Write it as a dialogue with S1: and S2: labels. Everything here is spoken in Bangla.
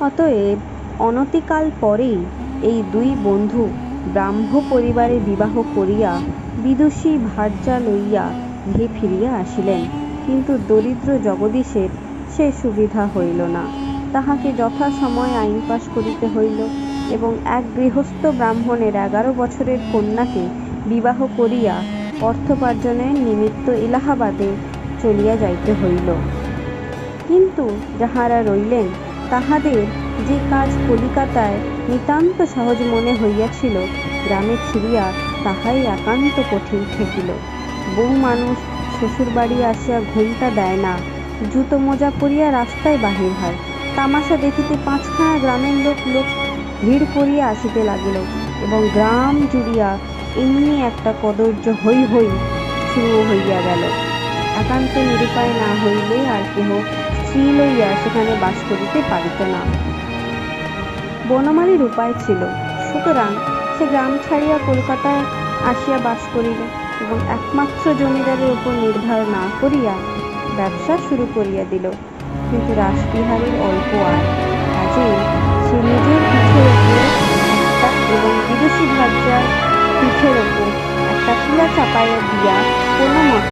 S1: অতএব অনতিকাল পরেই এই দুই বন্ধু ব্রাহ্ম পরিবারে বিবাহ করিয়া বিদুষী ভার্যা লইয়া গৃহে ফিরিয়া আসিলেন। কিন্তু দরিদ্র জগদীশের সে সুবিধা হইল না। তাহাকে যথাসময়ে আইন পাশ করিতে হইল এবং এক গৃহস্থ ব্রাহ্মণের 11 বছরের কন্যাকে বিবাহ করিয়া অর্থোপার্জনের নিমিত্ত এলাহাবাদে চলিয়া যাইতে হইল। কিন্তু যাহারা রইলেন তাহাদের যে কাজ কলিকাতায় নিতান্ত সহজ মনে হইয়াছিল, গ্রামে ফিরিয়া তাহাই একান্ত কঠিন ঠেকিল। বউ মানুষ শ্বশুরবাড়ি আসিয়া ঘুমটা দেয় না, জুতো মোজা পরিয়া রাস্তায় বাহির হয়। তামাশা দেখিতে 5খানা গ্রামের লোক ভিড় করিয়া আসিতে লাগিল এবং গ্রাম জুড়িয়া এমনি একটা কদর্য হৈ হৈ শুরু হইয়া গেল। একান্ত নিরুপায় না হইলে আর কেহ স্ত্রী লইয়া সেখানে বাস করিতে পারিত না। বনমালীর উপায় ছিল, সুতরাং সে গ্রাম ছাড়িয়া কলকাতায় আসিয়া বাস করিল এবং একমাত্র জমিদারের উপর নির্ভর না করিয়া ব্যবসা শুরু করিয়া দিল। কিন্তু রাসবিহারীর অল্প আয়, কাজেই সে নিজের পিঠের উপর একটা এবং বিদুষী ভার্যার পিঠের উপর একটা কুলা চাপাইয়া দিয়া কোনো মতে